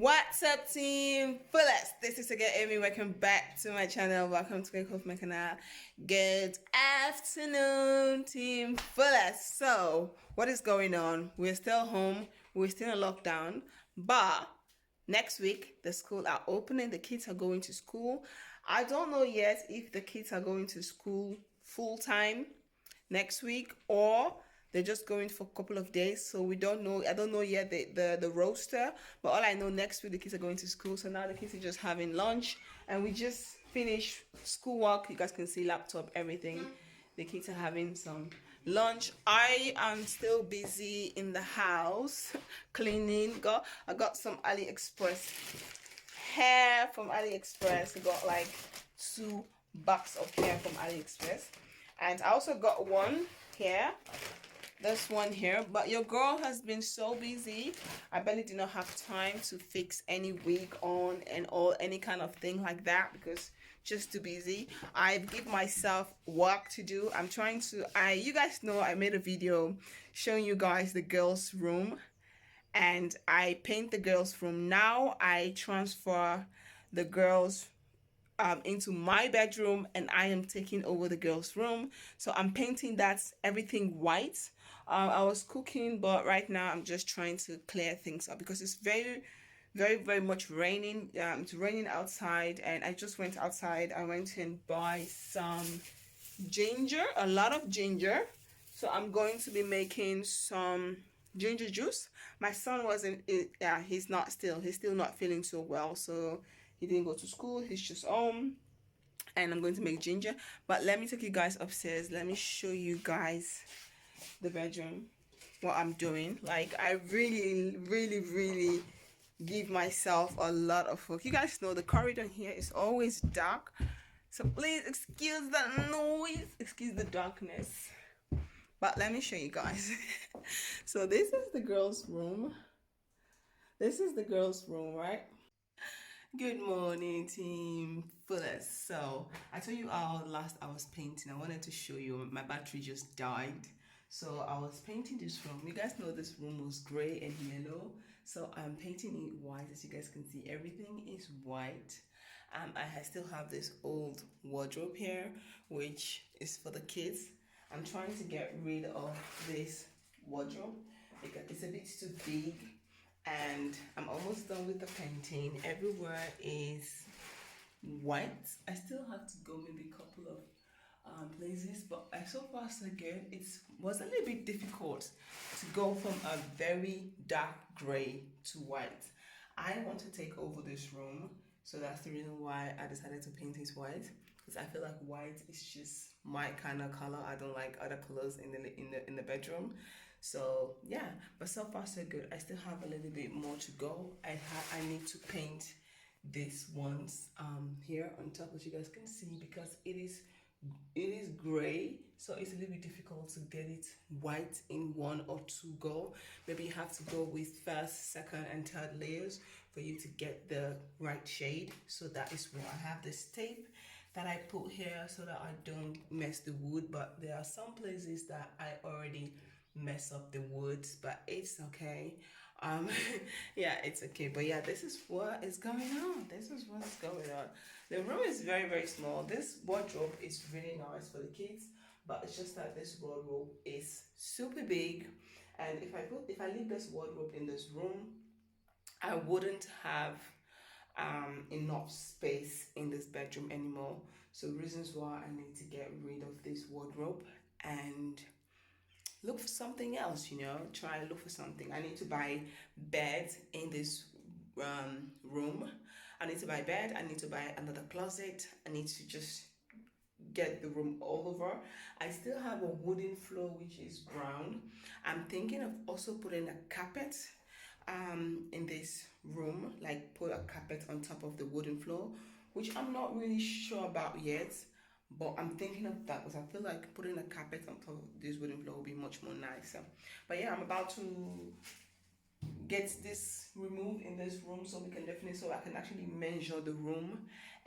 What's up, team Fullest? This is again Amy. Welcome back to my channel. Welcome to my canal. Good afternoon, team Fullest. So what is going on? We're still home, we're still in lockdown, but next week the school are opening, the kids are going to school. I don't know yet if the kids are going to school full time next week or they're just going for a couple of days, so we don't know. I don't know yet the roster, but all I know, next week the kids are going to school. So now the kids are just having lunch, and we just finished schoolwork. You guys can see laptop, everything. The kids are having some lunch. I am still busy in the house cleaning. I got some AliExpress hair from AliExpress. I got like 2 box of hair from AliExpress, and I also got one here, this one here. But your girl has been so busy, I barely did not have time to fix any wig on and all, any kind of thing like that, because just too busy. I've given myself work to do. I'm trying to, you guys know I made a video showing you guys the girls room, and I paint the girls room. Now I transfer the girls into my bedroom, and I am taking over the girls room. So I'm painting that everything white. I was cooking, but right now I'm just trying to clear things up because it's very much raining. It's raining outside, and I just went outside. I went and buy some ginger, a lot of ginger. So I'm going to be making some ginger juice. My son wasn't, yeah, he's still not feeling so well, so he didn't go to school. He's just home, and I'm going to make ginger. But let me take you guys upstairs. Let me show you guys the bedroom, what I'm doing. Like, I really give myself a lot of work. You guys know the corridor here is always dark, so please excuse the noise, excuse the darkness. But let me show you guys. So this is the girls' room. This is the girls' room, right? Good morning, team Fullest. So I told you all last I was painting. I wanted to show you my battery just died. So I was painting this room. You guys know this room was gray and yellow. So I'm painting it white. As you guys can see, everything is white. I still have this old wardrobe here, which is for the kids. I'm trying to get rid of this wardrobe because it's a bit too big, and I'm almost done with the painting. Everywhere is white. I still have to go maybe a couple of places, but so far so good. It was a little bit difficult to go from a very dark gray to white. I want to take over this room, so that's the reason why I decided to paint it white, because I feel like white is just my kind of color. I don't like other colors in the bedroom. So yeah, but so far so good. I still have a little bit more to go. I need to paint this ones here on top, as you guys can see, because it is gray, so it's a little bit difficult to get it white in 1 or 2 go. Maybe you have to go with first, second and third layers for you to get the right shade. So that is why I have this tape that I put here so that I don't mess the wood. But there are some places that I already mess up the woods, but it's okay. Yeah, it's okay. But yeah, this is what is going on. This is what's going on. The room is very small. This wardrobe is really nice for the kids, but it's just that this wardrobe is super big, and if I leave this wardrobe in this room, I wouldn't have enough space in this bedroom anymore. So reasons why I need to get rid of this wardrobe and look for something else, try to look for something. I need to buy beds in this room. I need to buy bed. I need to buy another closet. I need to just get the room all over. I still have a wooden floor, which is brown. I'm thinking of also putting a carpet in this room, like put a carpet on top of the wooden floor, which I'm not really sure about yet. But I'm thinking of that because I feel like putting a carpet on top of this wooden floor will be much more nicer. But yeah, I'm about to get this removed in this room so I can actually measure the room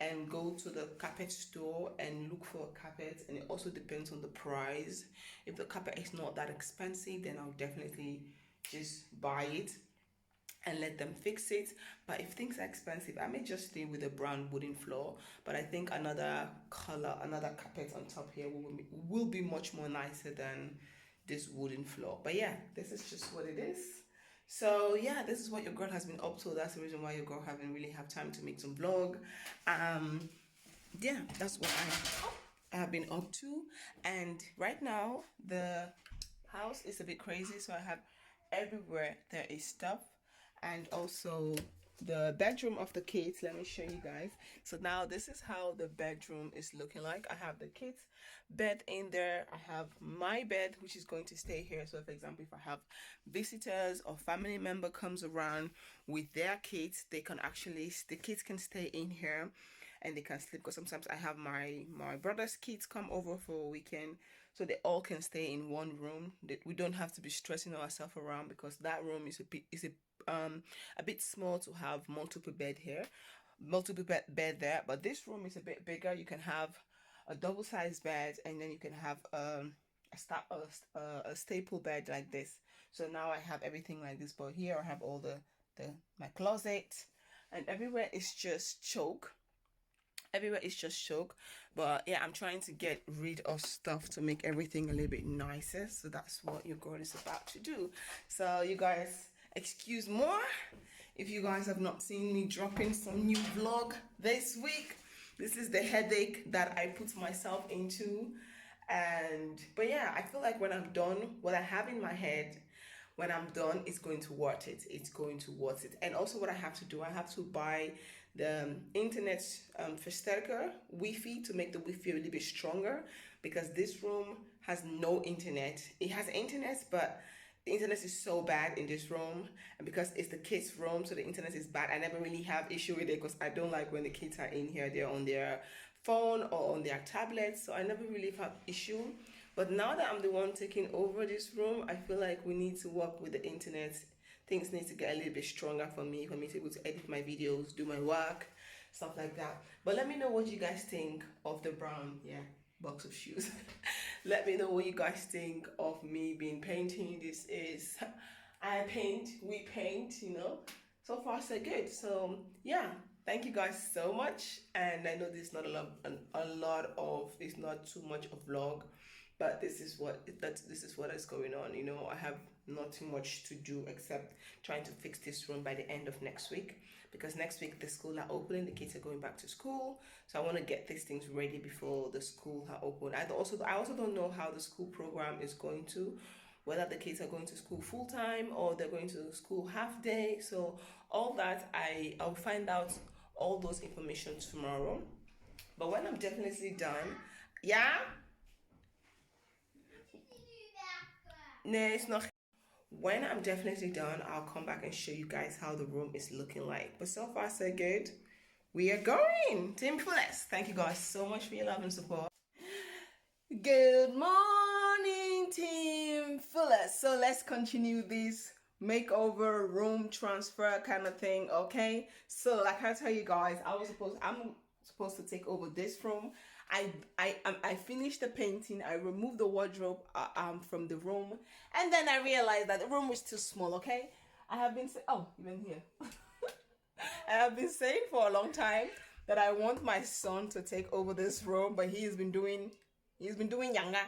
and go to the carpet store and look for a carpet. And it also depends on the price. If the carpet is not that expensive, then I'll definitely just buy it. and let them fix it. But if things are expensive, I may just stay with a brown wooden floor. But I think another color, another carpet on top here will be much more nicer than this wooden floor. But yeah, this is just what it is. So yeah, this is what your girl has been up to. That's the reason why your girl haven't really have time to make some vlog. Yeah, that's what I have been up to. And right now the house is a bit crazy, so I have everywhere there is stuff. And also the bedroom of the kids, let me show you guys. So now this is how the bedroom is looking like. I have the kids bed in there, I have my bed which is going to stay here. So for example, if I have visitors or family member comes around with their kids, they can actually, the kids can stay in here and they can sleep, because sometimes I have my brother's kids come over for a weekend, so they all can stay in one room. We don't have to be stressing ourselves around, because that room is a bit small to have multiple bed here, multiple bed there. But this room is a bit bigger. You can have a double-sized bed, and then you can have a staple bed like this. So now I have everything like this. But here I have all my closet, and everywhere is just choke. Everywhere is just choke. But yeah, I'm trying to get rid of stuff to make everything a little bit nicer. So that's what your girl is about to do. So you guys, excuse more if you guys have not seen me dropping some new vlog this week. This is the headache that I put myself into. But yeah, I feel like when I'm done, what I have in my head, when I'm done, it's going to worth it. It's going to worth it. And also what I have to do, I have to buy the internet versterker Wi-Fi to make the Wi-Fi a little bit stronger, because this room has no internet. It has internet, but the internet is so bad in this room, and because it's the kids' room, so the internet is bad. I never really have issue with it, because I don't like when the kids are in here, they're on their phone or on their tablets, so I never really have issue. But now that I'm the one taking over this room, I feel like we need to work with the internet. Things need to get a little bit stronger for me to be able to edit my videos, do my work, stuff like that. But let me know what you guys think of the brown, box of shoes. Let me know what you guys think of me being painting. This is, I paint, we paint, you know. So far so good. So yeah, thank you guys so much. And I know this is not it's not too much of vlog, but this is what is going on. You know, I have not too much to do except trying to fix this room by the end of next week, because next week the school are opening, the kids are going back to school, so I want to get these things ready before the school are open. I also don't know how the school program is going to, whether the kids are going to school full-time or they're going to school half day. So all that I'll find out all those information tomorrow. But when I'm definitely done, no, it's not. When I'm definitely done, I'll come back and show you guys how the room is looking like. But so far so good. We are going. Team Amifullest. Thank you guys so much for your love and support. Good morning, Team Amifullest. So let's continue this makeover room transfer kind of thing, okay? So like I tell you guys, I'm supposed to take over this room. I finished the painting. I removed the wardrobe from the room, and then I realized that the room was too small. Okay, I have been even here. I have been saying for a long time that I want my son to take over this room, but he's been doing younger.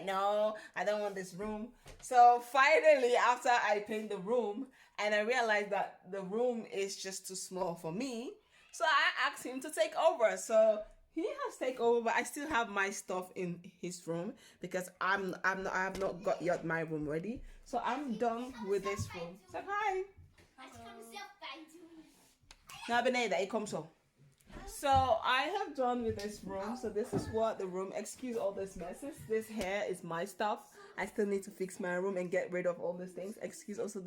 No, I don't want this room. So finally, after I paint the room, and I realized that the room is just too small for me, so I asked him to take over. So he has taken over, but I still have my stuff in his room, because I have not got yet my room ready. So I'm done with this room. Say hi. Now beneden, ik kom zo. So I have done with this room. So this is what the room, excuse all this messes. This hair is my stuff. I still need to fix my room and get rid of all these things. Excuse also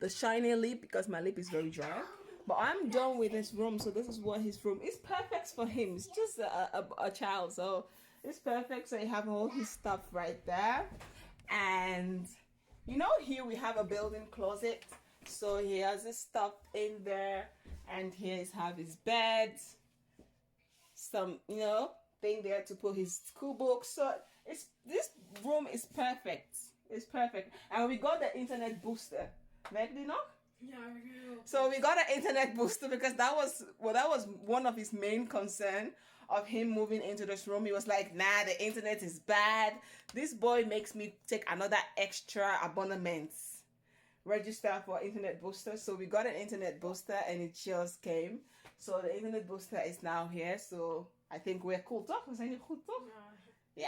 the shiny lip, because my lip is very dry. But I'm done with this room. So this is what his room is. Perfect for him. It's just a child, so it's perfect. So you have all his stuff right there. And you know, here we have a built-in closet. So he has his stuff in there. And here is have his bed, some, you know, thing there to put his school books. So this room is perfect. It's perfect. And we got the internet booster. Merk die nog? So we got an internet booster because that was one of his main concern of him moving into this room. He was like, nah, the internet is bad. This boy makes me take another extra abonnement register for internet booster. So we got an internet booster and it just came. So the internet booster is now here. So I think we're cool, toch? We zijn goed, toch? Yeah,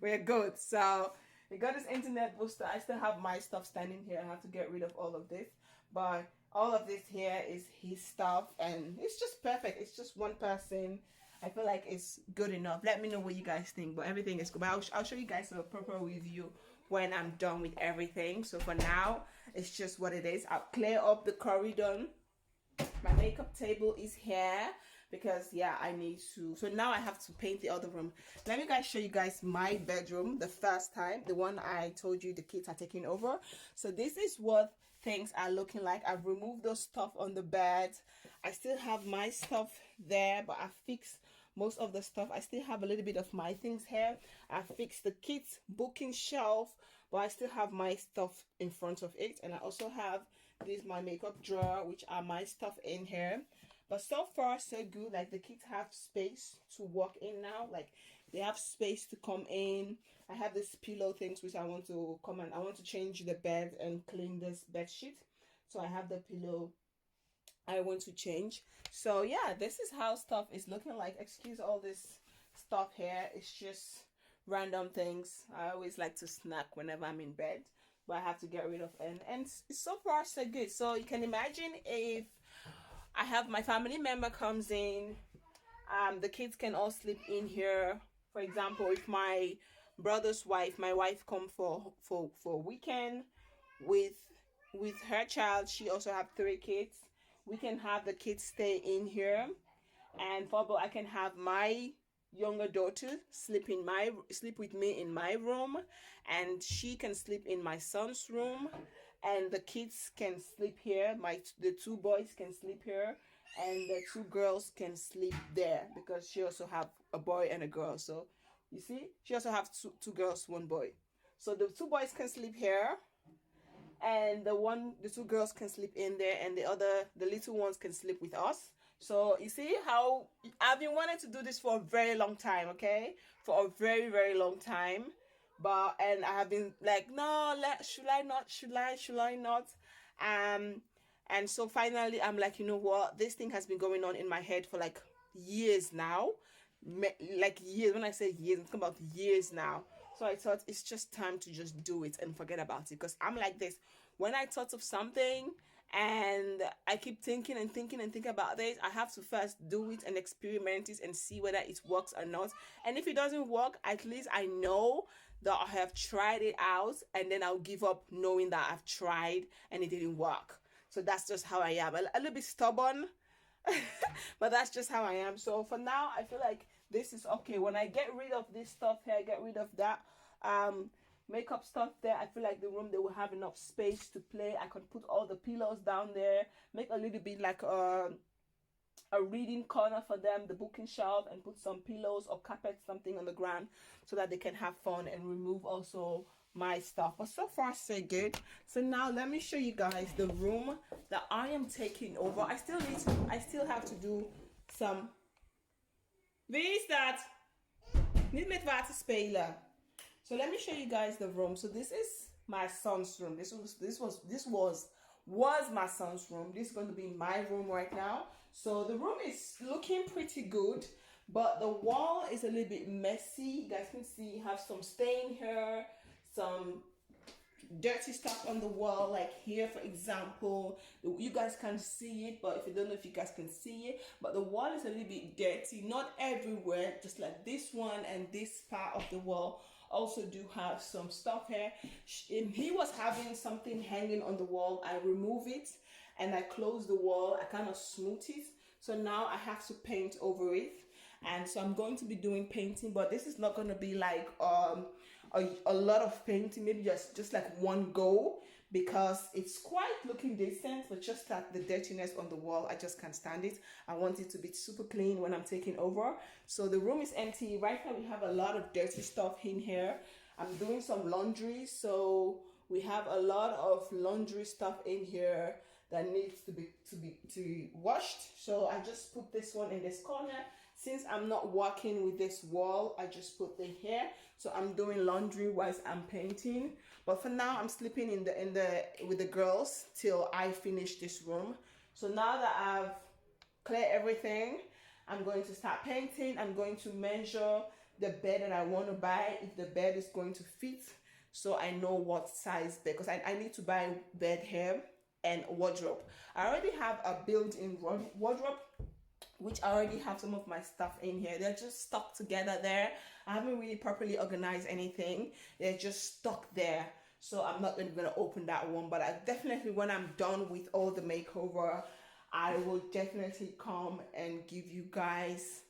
we're good. So we got this internet booster. I still have my stuff standing here. I have to get rid of all of this, but all of this here is his stuff and it's just perfect. It's just one person. I feel like it's good enough. Let me know what you guys think, but everything is good. But I'll show you guys a proper review when I'm done with everything. So for now, it's just what it is. I'll clear up the corridor. My makeup table is here because yeah, I need to. So now I have to paint the other room. Let me show you guys my bedroom the first time, the one I told you the kids are taking over. So this is what things are looking like. I've removed those stuff on the bed. I still have my stuff there, but I fixed most of the stuff. I still have a little bit of my things here. I fixed the kids booking shelf, but I still have my stuff in front of it. And I also have this my makeup drawer, which are my stuff in here. But so far so good. Like the kids have space to walk in now. Like they have space to come in. I have this pillow things which I want to come and I want to change the bed and clean this bed sheet. So I have the pillow I want to change. So yeah, this is how stuff is looking like. Excuse all this stuff here. It's just random things. I always like to snack whenever I'm in bed, but I have to get rid of it. And so far so good. So you can imagine if I have my family member comes in, the kids can all sleep in here. For example, if my brother's wife, my wife come for weekend with her child, she also have 3 kids. We can have the kids stay in here, and I can have my younger daughter sleep with me in my room, and she can sleep in my son's room, and the kids can sleep here. The 2 boys can sleep here, and the 2 girls can sleep there because she also have a boy and a girl. So you see, she also have 2 girls, 1 boy. So the 2 boys can sleep here, and the 2 girls can sleep in there, and the little ones can sleep with us. So you see how I've been wanting to do this for a very long time, okay? For a very, very long time. And I have been like, no, should I not? And so finally I'm like, you know what? This thing has been going on in my head for like years now. Like years. When I say years, I'm talking about years now. So I thought it's just time to just do it and forget about it. Because I'm like this. When I thought of something and I keep thinking about this, I have to first do it and experiment it and see whether it works or not. And if it doesn't work, at least I know that I have tried it out, and then I'll give up knowing that I've tried and it didn't work. So that's just how I am. A little bit stubborn, but that's just how I am. So for now, I feel like this is okay. When I get rid of this stuff here, get rid of that makeup stuff there, I feel like the room, they will have enough space to play. I can put all the pillows down there, make a little bit like a reading corner for them, the booking shelf, and put some pillows or carpet, something on the ground, so that they can have fun and remove also my stuff. But so far so good. So now let me show you guys the room that I am taking over. I still have to do some. Wie is dat? Niet met water spelen. So let me show you guys the room. So this is my son's room. This was my son's room. This is going to be my room right now. So the room is looking pretty good, but the wall is a little bit messy. You guys can see you have some stain here, some dirty stuff on the wall, like here for example. You guys can't see it, but if you don't know if you guys can see it, but the wall is a little bit dirty, not everywhere, just like this one, and this part of the wall also do have some stuff here. He was having something hanging on the wall. I remove it and I close the wall. I kind of smooth it. So now I have to paint over it. And so I'm going to be doing painting, but this is not going to be like a lot of painting, maybe just like one go, because it's quite looking decent, but just like the dirtiness on the wall, I just can't stand it. I want it to be super clean when I'm taking over. So the room is empty. Right now we have a lot of dirty stuff in here. I'm doing some laundry, so we have a lot of laundry stuff in here. that needs to be washed. So I just put this one in this corner. Since I'm not working with this wall, I just put it here. So I'm doing laundry whilst I'm painting. But for now, I'm sleeping with the girls till I finish this room. So now that I've cleared everything, I'm going to start painting. I'm going to measure the bed that I want to buy, if the bed is going to fit, so I know what size bed, because I need to buy bed here and wardrobe. I already have a built-in wardrobe, which I already have some of my stuff in here. They're just stuck together there. I haven't really properly organized anything. They're just stuck there. So I'm not even gonna open that one, but I definitely, when I'm done with all the makeover, I will definitely come and give you guys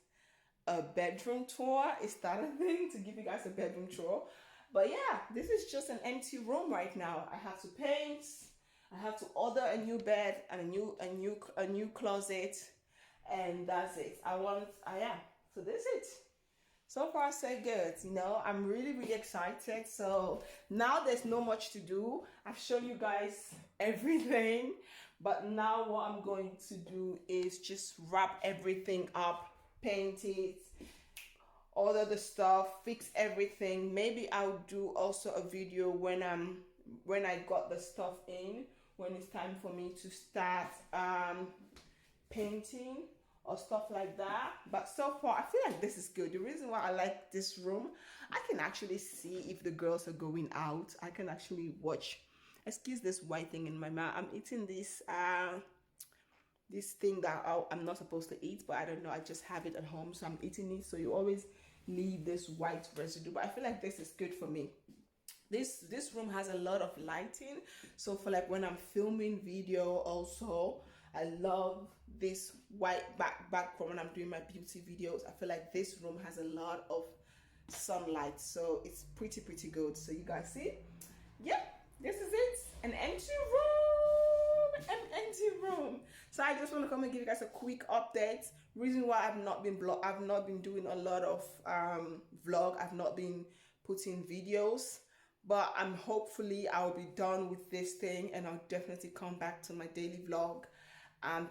a bedroom tour. Is that a thing, to give you guys a bedroom tour? But yeah, this is just an empty room right now. I have to paint. I have to order a new bed and a new closet. And that's it. Yeah, so that's it. So far so good, you know. I'm really excited. So now there's no much to do. I've shown you guys everything, but now what I'm going to do is just wrap everything up, paint it, order the stuff, fix everything. Maybe I'll do also a video when I got the stuff in, when it's time for me to start painting or stuff like that. But so far I feel like this is good. The reason why I like this room, I can actually see if the girls are going out. I can actually watch. Excuse this white thing in my mouth. I'm eating this this thing that I'm not supposed to eat, but I don't know, I just have it at home, so I'm eating it. So you always leave this white residue, but I feel like this is good for me. This room has a lot of lighting, so for like when I'm filming video also, I love this white background when I'm doing my beauty videos. I feel like this room has a lot of sunlight, so it's pretty good. So you guys see, yep, this is it, an empty room. So I just want to come and give you guys a quick update. Reason why I've not been doing a lot of vlog, I've not been putting videos, but hopefully I'll be done with this thing and I'll definitely come back to my daily vlog,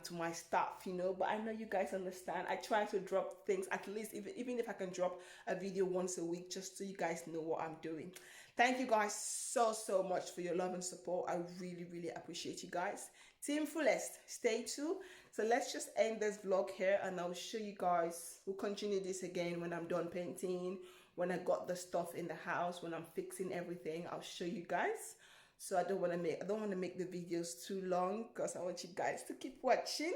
to my stuff, you know. But I know you guys understand. I try to drop things, at least even if I can drop a video once a week, just so you guys know what I'm doing. Thank you guys so much for your love and support. I really appreciate you guys. Team Fullest, stay tuned. So let's just end this vlog here, and I'll show you guys. We'll continue this again when I'm done painting, when I got the stuff in the house, when I'm fixing everything. I'll show you guys. So I don't want to make the videos too long, because I want you guys to keep watching.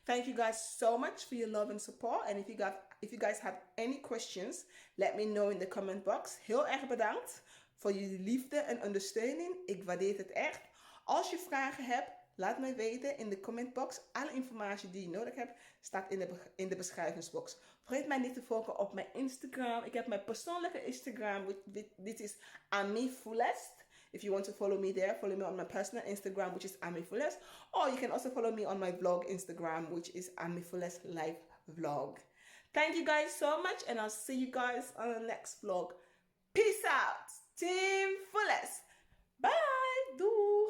Thank you guys so much for your love and support. And if you guys have any questions, let me know in the comment box. Heel erg bedankt voor jullie liefde en ondersteuning. Ik waardeer het echt. Als je vragen hebt, laat mij weten in de commentbox. Alle informatie die je nodig hebt, staat in de beschrijvingsbox. Vergeet mij niet te volgen op mijn Instagram. Ik heb mijn persoonlijke Instagram. Dit is Amifullest. If you want to follow me there, follow me on my personal Instagram, which is Amifullest. Or you can also follow me on my vlog Instagram, which is Amifullest Live Vlog. Thank you guys so much, and I'll see you guys on the next vlog. Peace out. Team Fullest. Bye. Doei.